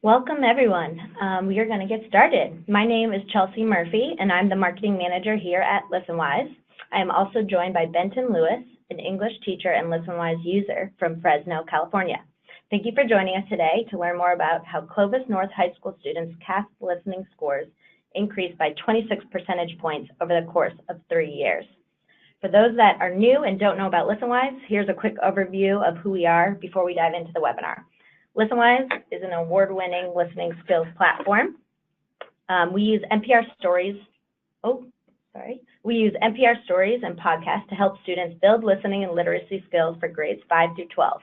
Welcome, everyone. We are going to get started. My name is Chelsea Murphy, and I'm the marketing manager here at Listenwise. I am also joined by Benton Lewis, an English teacher and Listenwise user from Fresno, California. Thank you for joining us today to learn more about how Clovis North High School students' CAASPP listening scores increased by 26 percentage points over the course of 3 years. For those that are new and don't know about Listenwise, here's a quick overview of who we are before we dive into the webinar. Listenwise is an award-winning listening skills platform. We use NPR stories and podcasts to help students build listening and literacy skills for grades 5 through 12.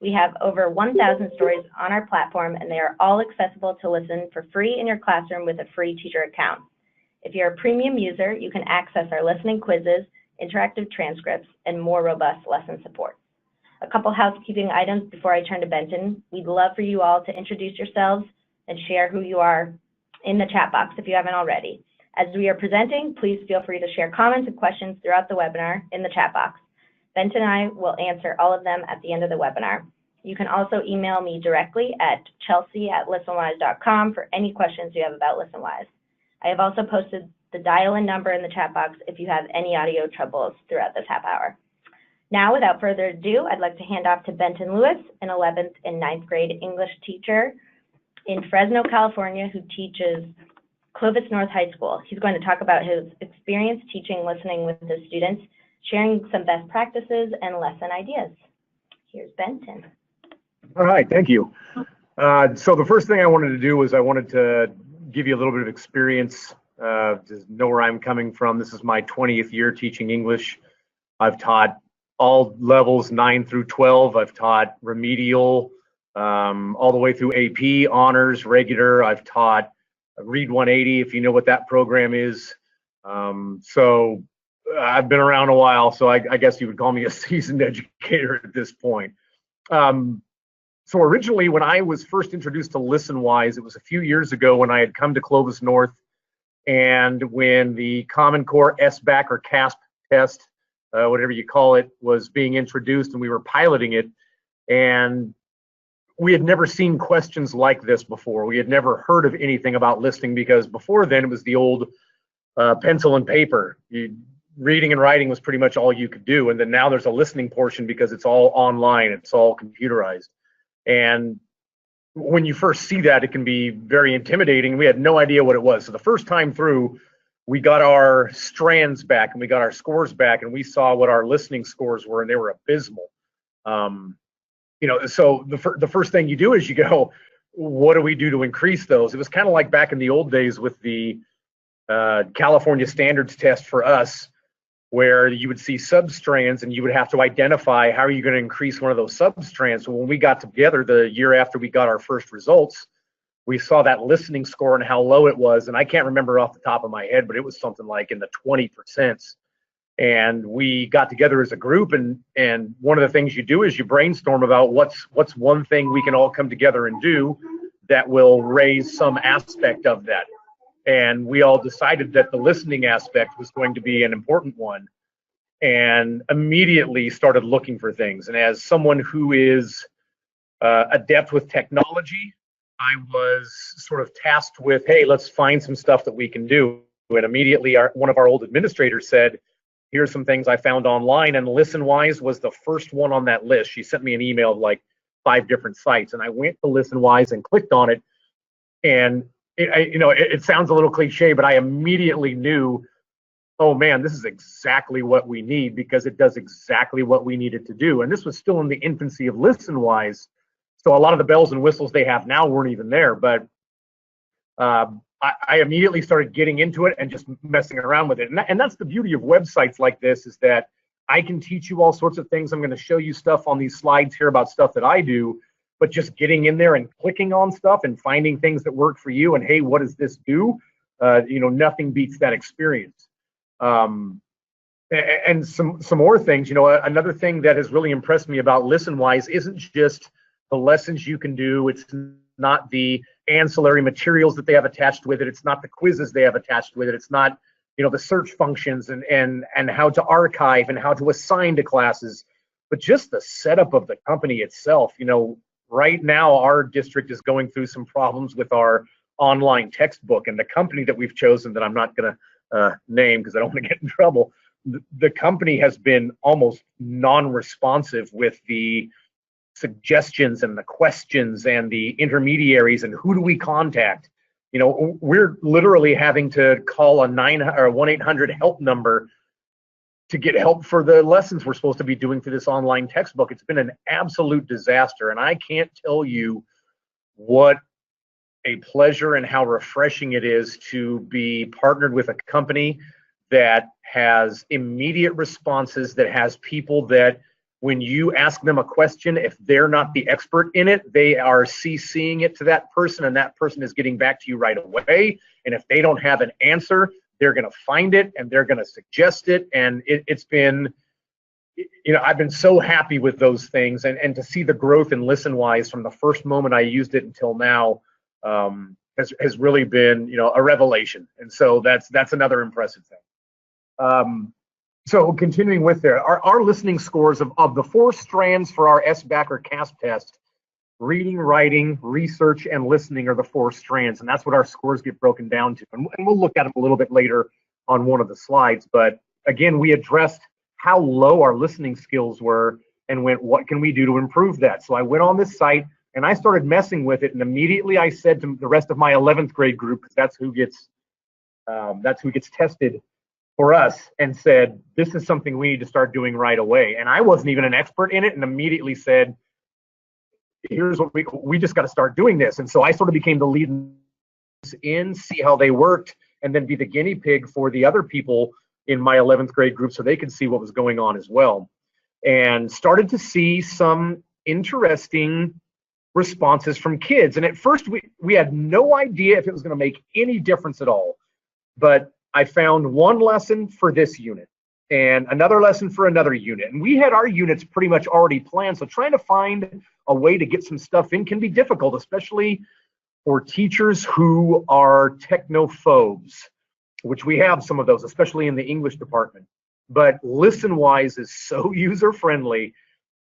We have over 1,000 stories on our platform, and they are all accessible to listen for free in your classroom with a free teacher account. If you're a premium user, you can access our listening quizzes, interactive transcripts, and more robust lesson support. A couple housekeeping items before I turn to Benton. We'd love for you all to introduce yourselves and share who you are in the chat box if you haven't already. As we are presenting, please feel free to share comments and questions throughout the webinar in the chat box. Benton and I will answer all of them at the end of the webinar. You can also email me directly at chelsea@listenwise.com for any questions you have about Listenwise. I have also posted the dial-in number in the chat box if you have any audio troubles throughout this half hour. Now, without further ado, I'd like to hand off to Benton Lewis, an 11th and 9th grade English teacher in Fresno, California, who teaches Clovis North High School. He's going to talk about his experience teaching listening with his students, sharing some best practices and lesson ideas. Here's Benton. All right, thank you. So the first thing I wanted to do was I wanted to give you a little bit of experience, to know where I'm coming from. This is my 20th year teaching English. I've taught all levels 9 through 12. I've taught remedial, all the way through AP, honors, regular. I've taught Read 180, if you know what that program is. So I've been around a while, so I guess you would call me a seasoned educator at this point. So originally, when I was first introduced to Listenwise, it was a few years ago when I had come to Clovis North, and when the Common Core SBAC or CAASPP test, whatever you call it, was being introduced, and we were piloting it, and we had never seen questions like this before. We had never heard of anything about listening, because before then it was the old pencil and paper. Reading and writing was pretty much all you could do, and then now there's a listening portion because it's all online, it's all computerized. And when you first see that, it can be very intimidating. We had no idea what it was. So the first time through, we got our strands back and we got our scores back, and we saw what our listening scores were, and they were abysmal. So the first thing you do is you go, what do we do to increase those? It was kind of like back in the old days with the California standards test for us, where you would see substrands and you would have to identify how are you going to increase one of those substrands. So when we got together the year after we got our first results, we saw that listening score and how low it was. And I can't remember off the top of my head, but it was something like in the 20%. And we got together as a group, and one of the things you do is you brainstorm about what's one thing we can all come together and do that will raise some aspect of that. And we all decided that the listening aspect was going to be an important one, and immediately started looking for things. And as someone who is adept with technology, I was sort of tasked with, hey, let's find some stuff that we can do. And immediately one of our old administrators said, here's some things I found online, and Listenwise was the first one on that list. She sent me an email of like 5 different sites, and I went to Listenwise and clicked on it, and it sounds a little cliche, but I immediately knew, oh man, this is exactly what we need, because it does exactly what we needed to do. And this was still in the infancy of Listenwise, so a lot of the bells and whistles they have now weren't even there. But I immediately started getting into it and just messing around with it. And that's the beauty of websites like this, is that I can teach you all sorts of things. I'm going to show you stuff on these slides here about stuff that I do, but just getting in there and clicking on stuff and finding things that work for you, and hey, what does this do? Nothing beats that experience. And some more things. Another thing that has really impressed me about Listenwise isn't just the lessons you can do. It's not the ancillary materials that they have attached with it. It's not the quizzes they have attached with it. It's not, the search functions and how to archive and how to assign to classes, but just the setup of the company itself. right now our district is going through some problems with our online textbook, and the company that we've chosen, that I'm not going to name because I don't want to get in trouble, the company has been almost non-responsive with the suggestions and the questions and the intermediaries and who do we contact. You know, we're literally having to call a 1-800 help number to get help for the lessons we're supposed to be doing through this online textbook. It's been an absolute disaster, and I can't tell you what a pleasure and how refreshing it is to be partnered with a company that has immediate responses, that has people that when you ask them a question, if they're not the expert in it, they are CCing it to that person, and that person is getting back to you right away. And if they don't have an answer, they're going to find it and they're going to suggest it. And it's been, you know, I've been so happy with those things, and to see the growth in Listenwise from the first moment I used it until now has really been, you know, a revelation. And so that's another impressive thing. So continuing with there, our listening scores of the 4 strands for our SBAC or CAASPP test, reading, writing, research, and listening are the 4 strands, and that's what our scores get broken down to. And we'll look at them a little bit later on one of the slides. But again, we addressed how low our listening skills were and went, what can we do to improve that? So I went on this site and I started messing with it, and immediately I said to the rest of my 11th grade group, because that's who gets tested for us, and said, this is something we need to start doing right away. And I wasn't even an expert in it, and immediately said, here's what we just got to start doing this. And so I sort of became the lead in, see how they worked, and then be the guinea pig for the other people in my 11th grade group so they could see what was going on as well. And started to see some interesting responses from kids. And at first we had no idea if it was going to make any difference at all. But I found one lesson for this unit and another lesson for another unit. And we had our units pretty much already planned. So trying to find a way to get some stuff in can be difficult, especially for teachers who are technophobes, which we have some of those, especially in the English department. But Listenwise is so user-friendly.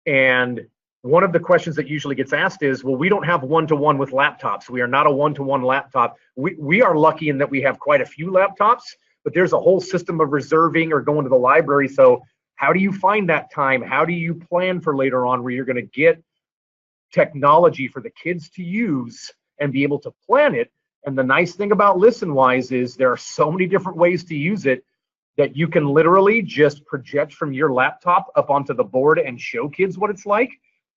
And one of the questions that usually gets asked is, well, we don't have one-to-one with laptops. We are not a one-to-one laptop. We are lucky in that we have quite a few laptops, but there's a whole system of reserving or going to the library. So how do you find that time? How do you plan for later on where you're going to get technology for the kids to use and be able to plan it? And the nice thing about Listenwise is there are so many different ways to use it that you can literally just project from your laptop up onto the board and show kids what it's like.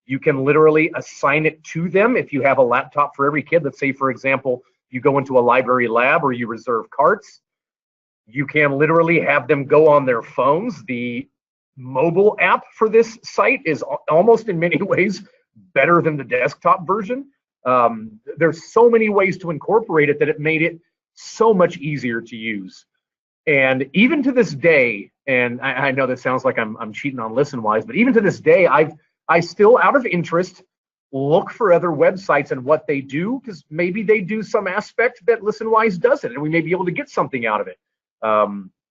You can literally assign it to them if you have a laptop for every kid. Let's say, for example, you go into a library lab or you reserve carts. You can literally have them go on their phones. The mobile app for this site is almost in many ways better than the desktop version. There's so many ways to incorporate it that it made it so much easier to use. And even to this day, and I know that sounds like I'm cheating on Listenwise, but even to this day, I still, out of interest, look for other websites and what they do, because maybe they do some aspect that Listenwise doesn't, and we may be able to get something out of it.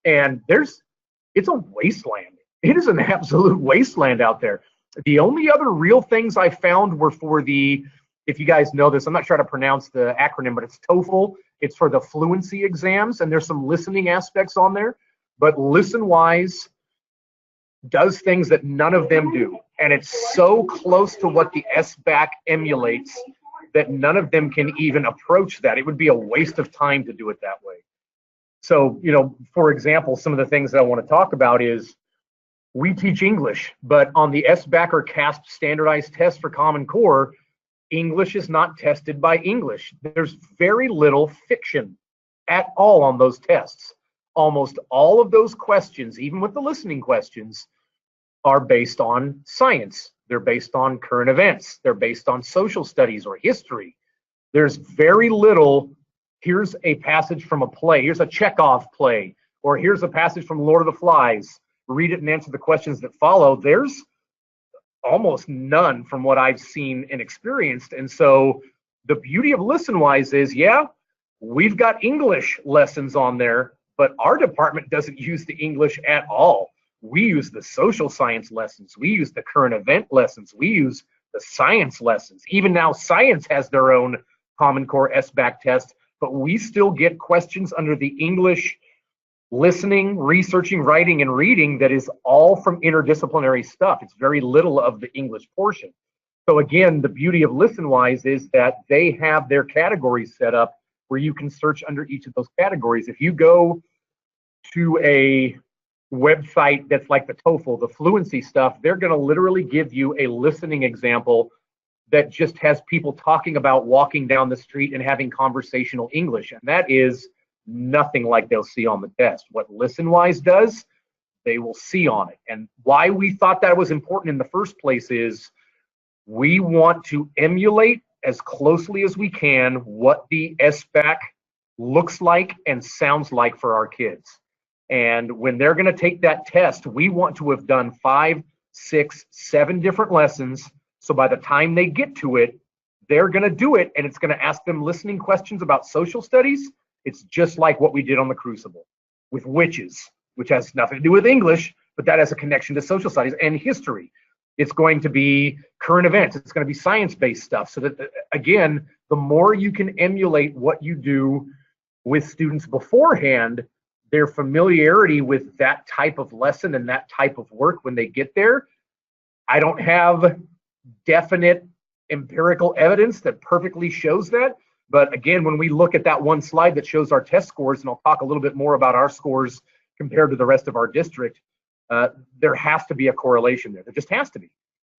And it's a wasteland. It is an absolute wasteland out there. The only other real things I found were for the, if you guys know this, I'm not sure how to pronounce the acronym, but it's TOEFL. It's for the fluency exams, and there's some listening aspects on there. But Listenwise does things that none of them do. And it's so close to what the SBAC emulates that none of them can even approach that. It would be a waste of time to do it that way. So, you know, for example, some of the things that I want to talk about is we teach English, but on the SBAC or CAASPP standardized test for Common Core, English is not tested by English. There's very little fiction at all on those tests. Almost all of those questions, even with the listening questions, are based on science. They're based on current events. They're based on social studies or history. There's very little, here's a passage from a play, here's a Chekhov play, or here's a passage from Lord of the Flies. Read it and answer the questions that follow. There's almost none from what I've seen and experienced. And so the beauty of Listenwise is, yeah, we've got English lessons on there, but our department doesn't use the English at all. We use the social science lessons. We use the current event lessons. We use the science lessons. Even now, science has their own Common Core SBAC test, but we still get questions under the English listening, researching, writing, and reading that is all from interdisciplinary stuff. It's very little of the English portion. So again, the beauty of Listenwise is that they have their categories set up where you can search under each of those categories. If you go to a website that's like the TOEFL, the fluency stuff, they're going to literally give you a listening example that just has people talking about walking down the street and having conversational English. And that is nothing like they'll see on the test. What Listenwise does, they will see on it. And why we thought that was important in the first place is we want to emulate as closely as we can what the SBAC looks like and sounds like for our kids. And when they're going to take that test, we want to have done 5, 6, 7 different lessons. So by the time they get to it, they're going to do it, and it's going to ask them listening questions about social studies. It's just like what we did on the Crucible with witches, which has nothing to do with English, but that has a connection to social studies and history. It's going to be current events. It's going to be science-based stuff. So that, again, the more you can emulate what you do with students beforehand, their familiarity with that type of lesson and that type of work when they get there. I don't have definite empirical evidence that perfectly shows that. But again, when we look at that one slide that shows our test scores, and I'll talk a little bit more about our scores compared to the rest of our district, there has to be a correlation there. There just has to be.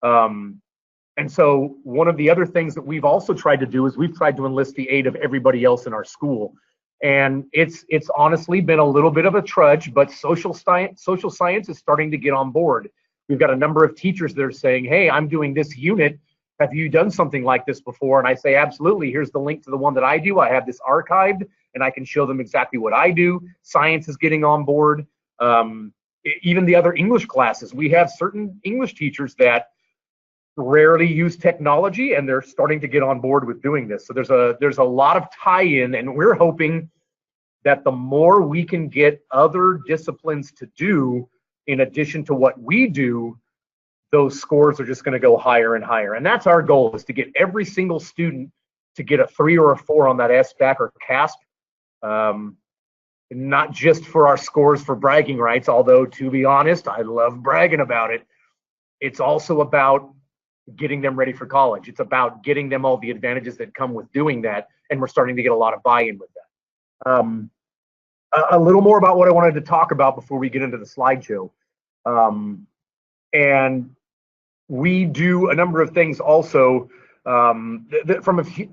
And so one of the other things that we've also tried to do is we've tried to enlist the aid of everybody else in our school. And it's honestly been a little bit of a trudge, but social science is starting to get on board. We've got a number of teachers that are saying, hey, I'm doing this unit. Have you done something like this before? And I say, absolutely. Here's the link to the one that I do. I have this archived, and I can show them exactly what I do. Science is getting on board. Even the other English classes, we have certain English teachers that rarely use technology, and they're starting to get on board with doing this. So there's a lot of tie-in, and we're hoping that the more we can get other disciplines to do in addition to what we do, those scores are just going to go higher and higher. And that's our goal, is to get every single student to get a 3 or a 4 on that SBAC or CAASPP. Not just for our scores for bragging rights, although to be honest, I love bragging about it. It's also about getting them ready for college. It's about getting them all the advantages that come with doing that, and we're starting to get a lot of buy-in with that. A little more about what I wanted to talk about before we get into the slideshow. And we do a number of things also from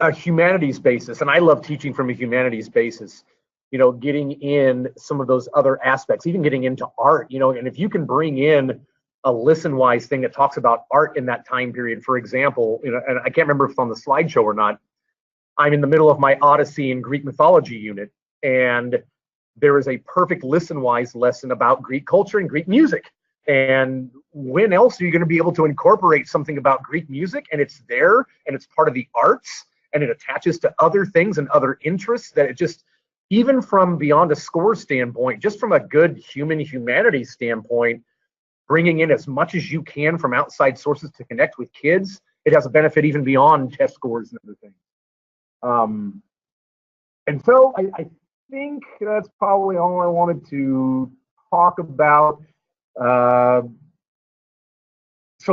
a humanities basis, and I love teaching from a humanities basis. You know, getting in some of those other aspects, even getting into art, you know, and if you can bring in a Listenwise thing that talks about art in that time period, for example, you know, and I can't remember if it's on the slideshow or not, I'm in the middle of my Odyssey and Greek mythology unit, and there is a perfect Listenwise lesson about Greek culture and Greek music. And when else are you going to be able to incorporate something about Greek music, and it's there, and it's part of the arts, and it attaches to other things and other interests that it just, even from beyond a score standpoint, just from a good humanities standpoint, bringing in as much as you can from outside sources to connect with kids, it has a benefit even beyond test scores and other things. And so I think that's probably all I wanted to talk about. So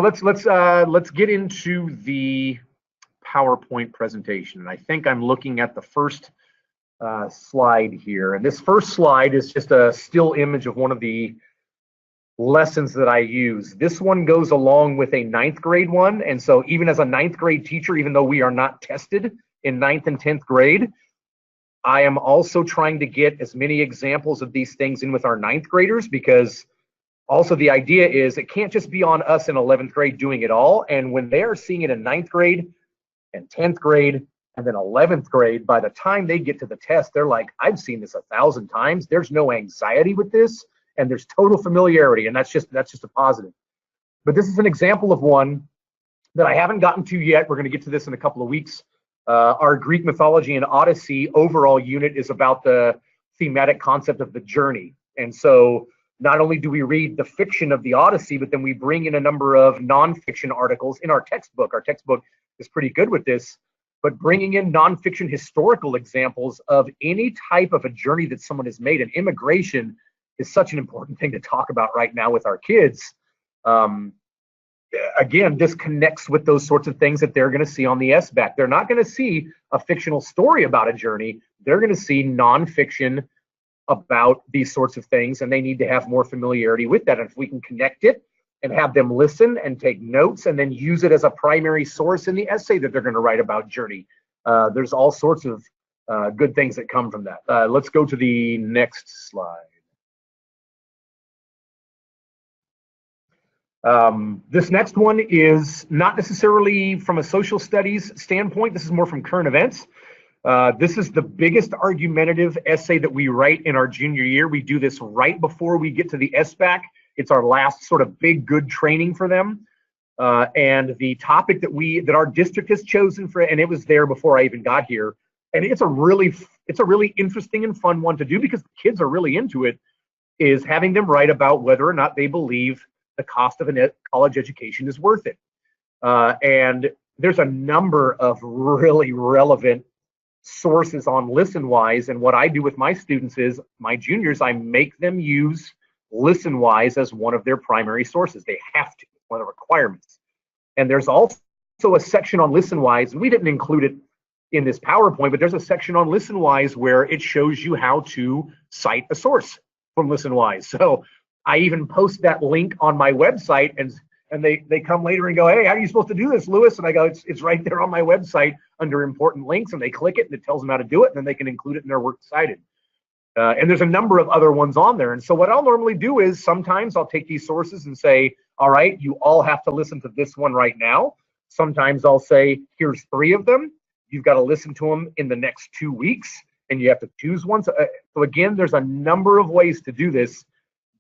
let's get into the PowerPoint presentation. And I think I'm looking at the first slide here. And this first slide is just a still image of one of the lessons that I use. This one goes along with a 9th grade one. And so even as a 9th grade teacher, even though we are not tested in 9th and 10th grade, I am also trying to get as many examples of these things in with our 9th graders, because also the idea is it can't just be on us in 11th grade doing it all. And when they are seeing it in 9th grade and 10th grade and then 11th grade, by the time they get to the test, they're like, I've seen this 1,000 times. There's no anxiety with this, and there's total familiarity, and that's just a positive. But this is an example of one that I haven't gotten to yet. We're going to get to this in a couple of weeks. Our Greek mythology and Odyssey overall unit is about the thematic concept of the journey. And so not only do we read the fiction of the Odyssey, but then we bring in a number of nonfiction articles in our textbook. Our textbook is pretty good with this, but bringing in nonfiction historical examples of any type of a journey that someone has made. And immigration is such an important thing to talk about right now with our kids. Again, this connects with those sorts of things that they're going to see on the SBAC. They're not going to see a fictional story about a journey. They're going to see nonfiction about these sorts of things, and they need to have more familiarity with that. And if we can connect it and have them listen and take notes and then use it as a primary source in the essay that they're going to write about journey, there's all sorts of good things that come from that. Let's go to the next slide. This next one is not necessarily from a social studies standpoint. This is more from current events. This is the biggest argumentative essay that we write in our junior year. We do this right before we get to the SBAC. It's our last sort of big, good training for them. And the topic that our district has chosen for, and it was there before I even got here. And it's a really interesting and fun one to do because the kids are really into it, is having them write about whether or not they believe the cost of a college education is worth it. And there's a number of really relevant sources on Listenwise. And what I do with my students is, my juniors, I make them use Listenwise as one of their primary sources. They have to, it's one of the requirements. And there's also a section on Listenwise, and we didn't include it in this PowerPoint, but there's a section on Listenwise where it shows you how to cite a source from Listenwise. So I even post that link on my website, and they come later and go, hey, how are you supposed to do this, Lewis? And I go, it's right there on my website under important links, and they click it and it tells them how to do it, and then they can include it in their works cited. And there's a number of other ones on there. And so what I'll normally do is sometimes I'll take these sources and say, all right, you all have to listen to this one right now. Sometimes I'll say, here's 3 of them. You've got to listen to them in the next 2 weeks, and you have to choose one. So again, there's a number of ways to do this.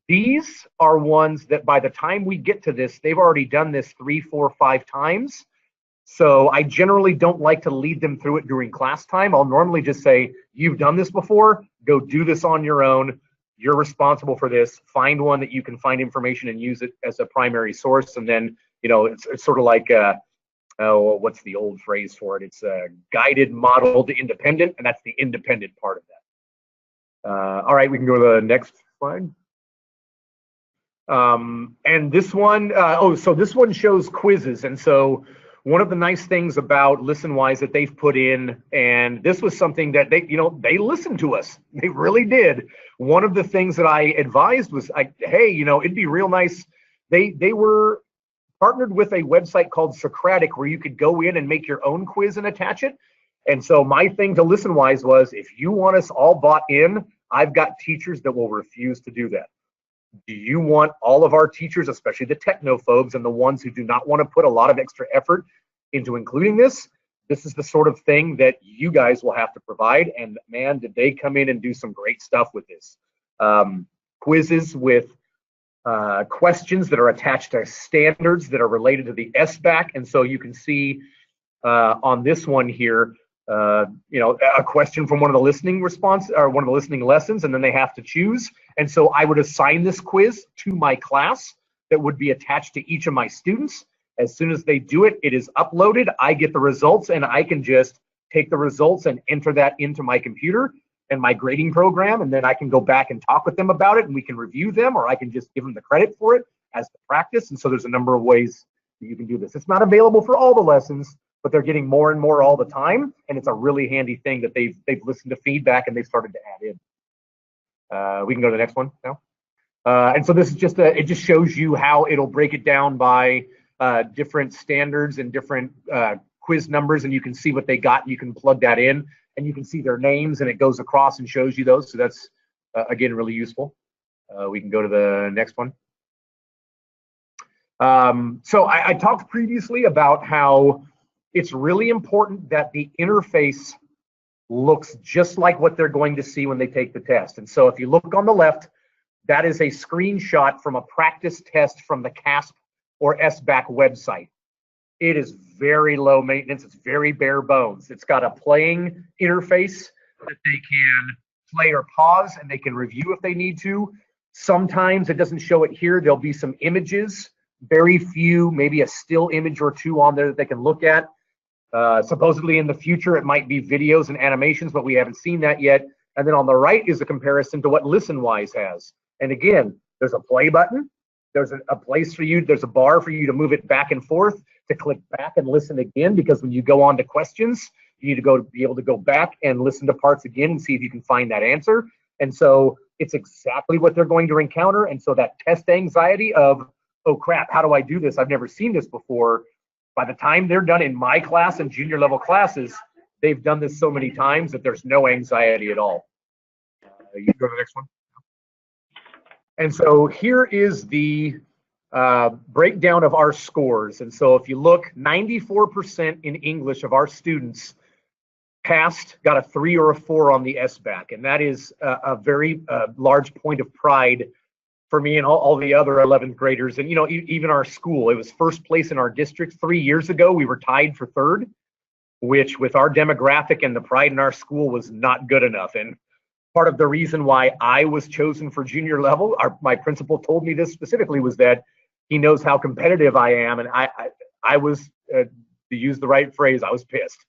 These are ones that by the time we get to this, they've already done this 3, 4, 5 times. So I generally don't like to lead them through it during class time. I'll normally just say, you've done this before, go do this on your own. You're responsible for this. Find one that you can find information and use it as a primary source. And then, you know, it's sort of like, what's the old phrase for it? It's guided, modeled, independent, and that's the independent part of that. All right, we can go to the next slide. And this one, so this one shows quizzes. And so one of the nice things about Listenwise that they've put in, and this was something that they listened to us. They really did. One of the things that I advised was, hey, it'd be real nice. They were partnered with a website called Socratic where you could go in and make your own quiz and attach it. And so my thing to Listenwise was, if you want us all bought in, I've got teachers that will refuse to do that. Do you want all of our teachers, especially the technophobes and the ones who do not want to put a lot of extra effort into including this? This is the sort of thing that you guys will have to provide. And man, did they come in and do some great stuff with this. Quizzes with questions that are attached to standards that are related to the SBAC. And so you can see on this one here, a question from one of the listening response or one of the listening lessons, and then they have to choose. And so I would assign this quiz to my class that would be attached to each of my students. As soon as they do it, it is uploaded. I get the results, and I can just take the results and enter that into my computer and my grading program, and then I can go back and talk with them about it, and we can review them, or I can just give them the credit for it as the practice. And so there's a number of ways that you can do this. It's not available for all the lessons, but they're getting more and more all the time, and it's a really handy thing that they've listened to feedback and they've started to add in. We can go to the next one now. And so this is just it just shows you how it'll break it down by different standards and different quiz numbers, and you can see what they got, and you can plug that in, and you can see their names, and it goes across and shows you those. So that's again really useful. We can go to the next one. So I talked previously about how it's really important that the interface looks just like what they're going to see when they take the test. And so if you look on the left, that is a screenshot from a practice test from the CAASPP or SBAC website. It is very low maintenance. It's very bare bones. It's got a playing interface that they can play or pause, and they can review if they need to. Sometimes it doesn't show it here. There'll be some images, very few, maybe a still image or two on there that they can look at. Supposedly in the future, it might be videos and animations, but we haven't seen that yet. And then on the right is a comparison to what Listenwise has. And again, there's a play button. There's a place for you. There's a bar for you to move it back and forth, to click back and listen again, because when you go on to questions, you need to be able to go back and listen to parts again and see if you can find that answer. And so it's exactly what they're going to encounter. And so that test anxiety of, oh crap, how do I do this? I've never seen this before. By the time they're done in my class and junior level classes, they've done this so many times that there's no anxiety at all. You can go to the next one. And so here is the breakdown of our scores. And so if you look, 94% in English of our students passed, got a 3 or a 4 on the SBAC. And that is a very large point of pride for me and all the other 11th graders. And, you know, even our school, it was first place in our district. 3 years ago, we were tied for third, which with our demographic and the pride in our school was not good enough. And part of the reason why I was chosen for junior level, my principal told me this specifically, was that he knows how competitive I am. And I was, to use the right phrase, I was pissed.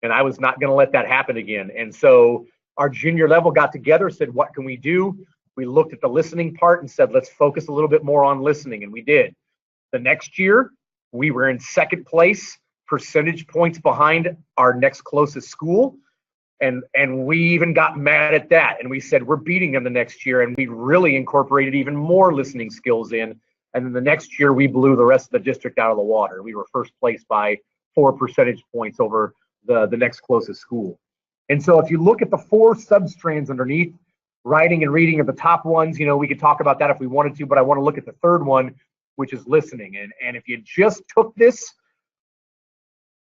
And I was not going to let that happen again. And so our junior level got together, said, what can we do? We looked at the listening part and said, let's focus a little bit more on listening. And we did. The next year, we were in second place, percentage points behind our next closest school. And we even got mad at that. And we said, we're beating them the next year. And we really incorporated even more listening skills in. And then the next year, we blew the rest of the district out of the water. We were first place by 4 percentage points over the next closest school. And so if you look at the 4 substrands underneath, writing and reading are the top ones. You know, we could talk about that if we wanted to, but I want to look at the third one, which is listening. And if you just took this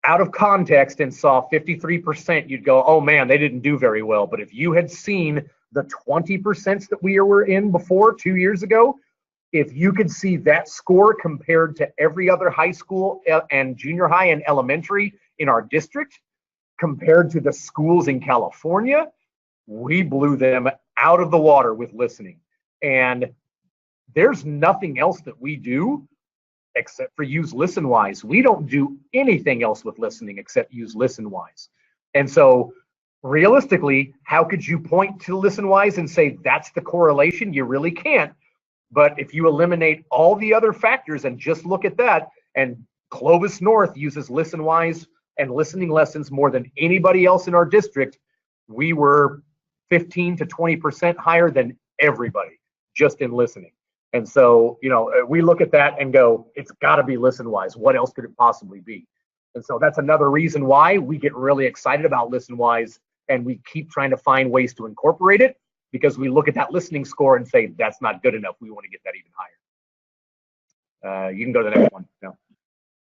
out of context and saw 53%, you'd go, oh man, they didn't do very well. But if you had seen the 20% that we were in before 2 years ago, if you could see that score compared to every other high school and junior high and elementary in our district, compared to the schools in California, we blew them out of the water with listening. And there's nothing else that we do except for use Listenwise. We don't do anything else with listening except use Listenwise. And so realistically, how could you point to Listenwise and say that's the correlation? You really can't. But if you eliminate all the other factors and just look at that, and Clovis North uses Listenwise and listening lessons more than anybody else in our district, we were 15 to 20% higher than everybody just in listening. And so, you know, we look at that and go, it's got to be Listenwise. What else could it possibly be? And so that's another reason why we get really excited about Listenwise, and we keep trying to find ways to incorporate it, because we look at that listening score and say, that's not good enough. We want to get that even higher. You can go to the next one. No.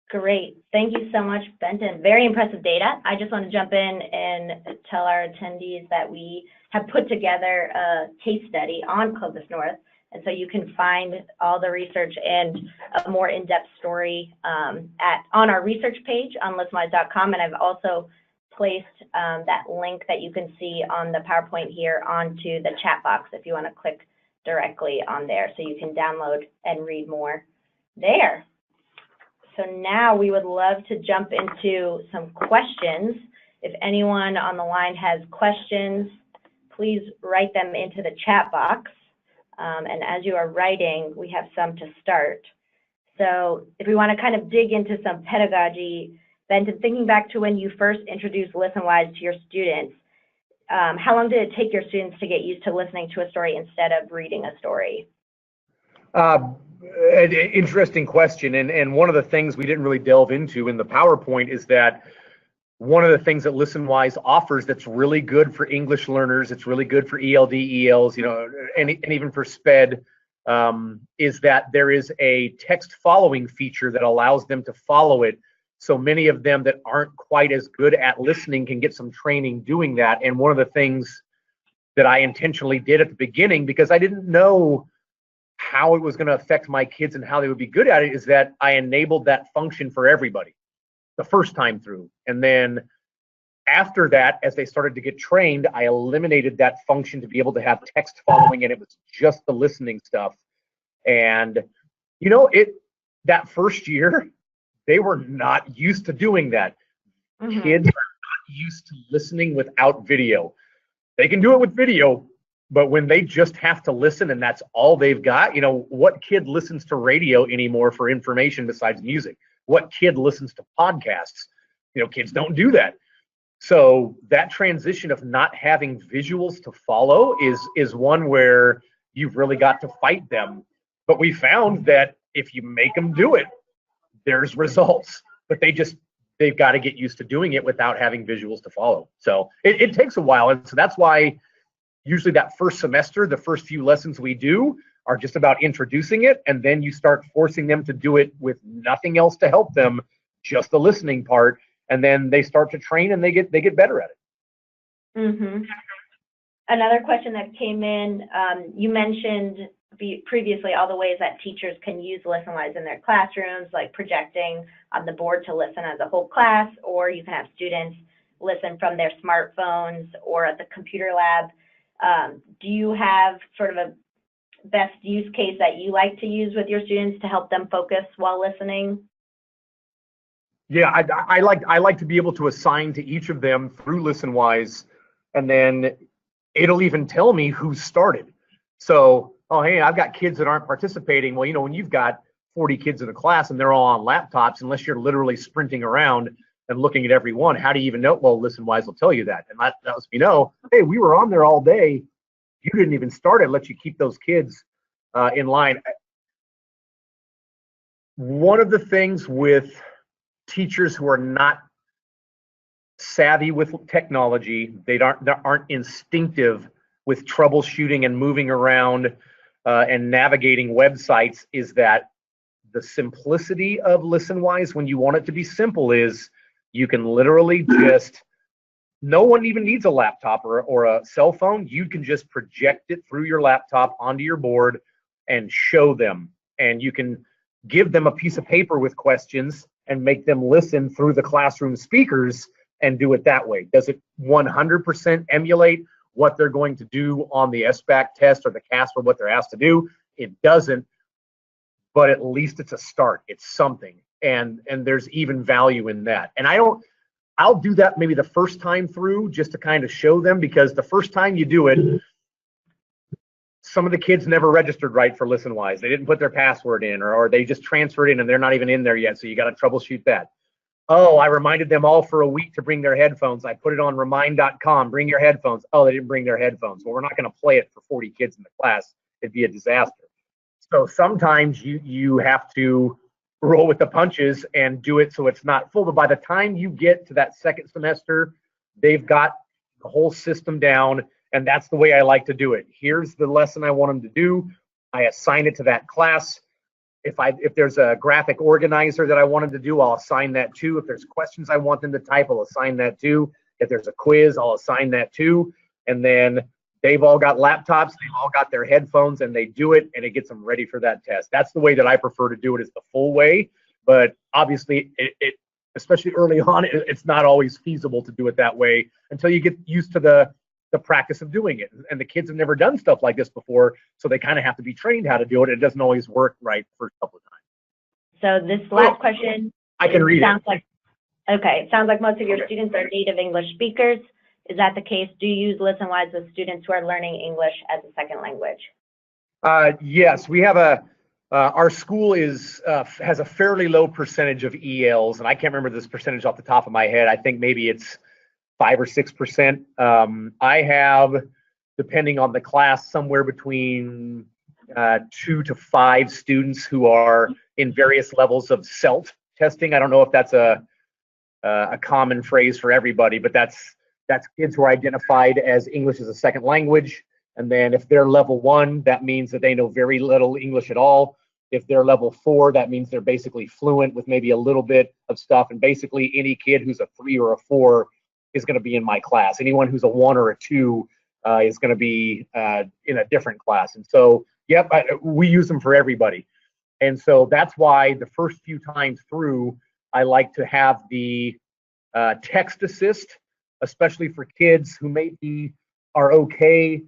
Great. Thank you so much, Benton. Very impressive data. I just want to jump in and tell our attendees that we have put together a case study on Clovis North. And so you can find all the research and a more in-depth story on our research page on listenwise.com. And I've also placed that link that you can see on the PowerPoint here onto the chat box if you want to click directly on there, so you can download and read more there. So now we would love to jump into some questions. If anyone on the line has questions, please write them into the chat box. And as you are writing, we have some to start. So if we want to kind of dig into some pedagogy, Benton, thinking back to when you first introduced Listenwise to your students, how long did it take your students to get used to listening to a story instead of reading a story? An interesting question. And one of the things we didn't really delve into in the PowerPoint is that one of the things that Listenwise offers that's really good for English learners, it's really good for ELD, ELs, you know, and even for SPED, is that there is a text following feature that allows them to follow it. So many of them that aren't quite as good at listening can get some training doing that. And one of the things that I intentionally did at the beginning, because I didn't know how it was going to affect my kids and how they would be good at it, is that I enabled that function for everybody the first time through. And then After that, as they started to get trained, I eliminated that function to be able to have text following, and it was just the listening stuff. And that first year, they were not used to doing that. Mm-hmm. Kids are not used to listening without video. They can do it with video, but when they just have to listen and that's all they've got, what kid listens to radio anymore for information besides music? What kid listens to podcasts? Kids don't do that. So that transition of not having visuals to follow is one where you've really got to fight them. But we found that if you make them do it, there's results. But they've got to get used to doing it without having visuals to follow. So it takes a while. And so that's why usually that first semester, the first few lessons we do are just about introducing it. And then you start forcing them to do it with nothing else to help them, just the listening part. And then they start to train and they get better at it. Mm-hmm. Another question that came in, you mentioned previously all the ways that teachers can use Listenwise in their classrooms, like projecting on the board to listen as a whole class, or you can have students listen from their smartphones or at the computer lab. Do you have sort of a best use case that you like to use with your students to help them focus while listening? Yeah, I like to be able to assign to each of them through Listenwise, and then it'll even tell me who started. So, oh, hey, I've got kids that aren't participating. Well, when you've got 40 kids in a class and they're all on laptops, unless you're literally sprinting around and looking at every one, how do you even know? Well, Listenwise will tell you that. And that lets me know, hey, we were on there all day. You didn't even start it. Let you keep those kids in line. One of the things with teachers who are not savvy with technology, they aren't instinctive with troubleshooting and moving around and navigating websites, is that the simplicity of Listenwise, when you want it to be simple, is you can literally just, no one even needs a laptop or a cell phone. You can just project it through your laptop onto your board and show them. And you can give them a piece of paper with questions and make them listen through the classroom speakers and do it that way. Does it 100% emulate what they're going to do on the SBAC test or the CAASPP or what they're asked to do? It doesn't, but at least it's a start. It's something, and there's even value in that. And I'll do that maybe the first time through just to kind of show them, because the first time you do it, some of the kids never registered right for Listenwise. They didn't put their password in, or they just transferred in and they're not even in there yet, so you got to troubleshoot that. Oh, I reminded them all for a week to bring their headphones. I put it on remind.com, bring your headphones. Oh, they didn't bring their headphones. Well, we're not going to play it for 40 kids in the class. It'd be a disaster. So sometimes you have to roll with the punches and do it so it's not full. But by the time you get to that second semester, they've got the whole system down, and that's the way I like to do it. Here's the lesson I want them to do. I assign it to that class. If there's a graphic organizer that I want them to do, I'll assign that too. If there's questions I want them to type, I'll assign that too. If there's a quiz, I'll assign that too. And then they've all got laptops, they've all got their headphones, and they do it, and it gets them ready for that test. That's the way that I prefer to do it, is the full way. But obviously, it especially early on, it's not always feasible to do it that way until you get used to the practice of doing it. And the kids have never done stuff like this before, so they kind of have to be trained how to do it. It doesn't always work right the first couple of times. So this last question, I can read it. Okay, it sounds like most of your students are native English speakers. Is that the case? Do you use Listenwise with students who are learning English as a second language? Yes, we have our school has a fairly low percentage of ELs, and I can't remember this percentage off the top of my head. I think maybe it's 5 or 6%. I have, depending on the class, somewhere between 2 to 5 students who are in various levels of SELT testing. I don't know if that's a common phrase for everybody, but that's kids who are identified as English as a second language. And then if they're level 1, that means that they know very little English at all. If they're level 4, that means they're basically fluent with maybe a little bit of stuff. And basically any kid who's a 3 or a 4 is going to be in my class. Anyone who's a 1 or a 2 is going to be in a different class. And so, yep, we use them for everybody. And so that's why the first few times through, I like to have the text assist especially for kids who maybe are okay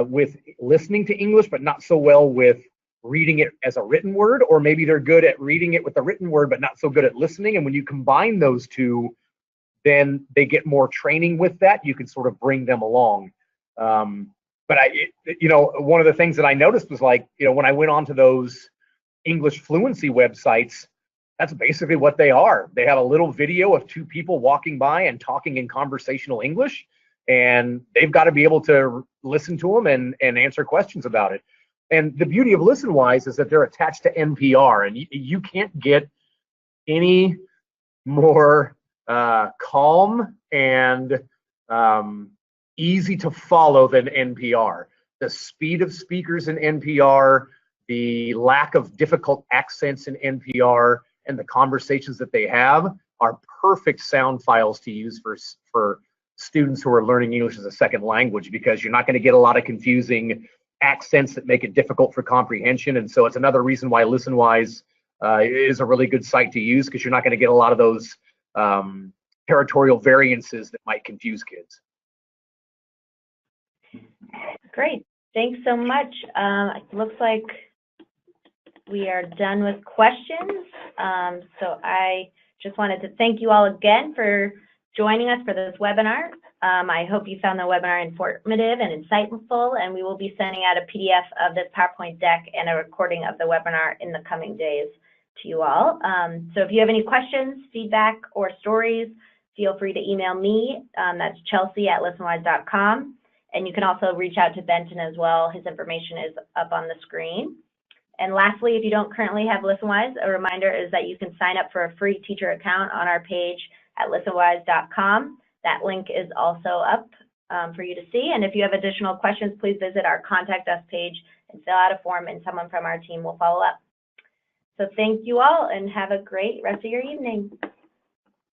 with listening to English, but not so well with reading it as a written word, or maybe they're good at reading it with the written word, but not so good at listening. And when you combine those two, then they get more training with that. You can sort of bring them along. But one of the things that I noticed was like, when I went onto those English fluency websites, that's basically what they are. They have a little video of two people walking by and talking in conversational English, and they've got to be able to listen to them and answer questions about it. And the beauty of Listenwise is that they're attached to NPR, and you can't get any more calm and easy to follow than NPR. The speed of speakers in NPR, the lack of difficult accents in NPR, and the conversations that they have are perfect sound files to use for students who are learning English as a second language, because you're not going to get a lot of confusing accents that make it difficult for comprehension. And so it's another reason why Listenwise is a really good site to use, because you're not going to get a lot of those territorial variances that might confuse kids. Great. Thanks so much. It looks like we are done with questions. So I just wanted to thank you all again for joining us for this webinar. I hope you found the webinar informative and insightful, and we will be sending out a PDF of this PowerPoint deck and a recording of the webinar in the coming days to you all. So if you have any questions, feedback, or stories, feel free to email me. That's chelsea@listenwise.com. And you can also reach out to Benton as well. His information is up on the screen. And lastly, if you don't currently have Listenwise, a reminder is that you can sign up for a free teacher account on our page at listenwise.com. That link is also up for you to see. And if you have additional questions, please visit our Contact Us page and fill out a form, and someone from our team will follow up. So thank you all, and have a great rest of your evening.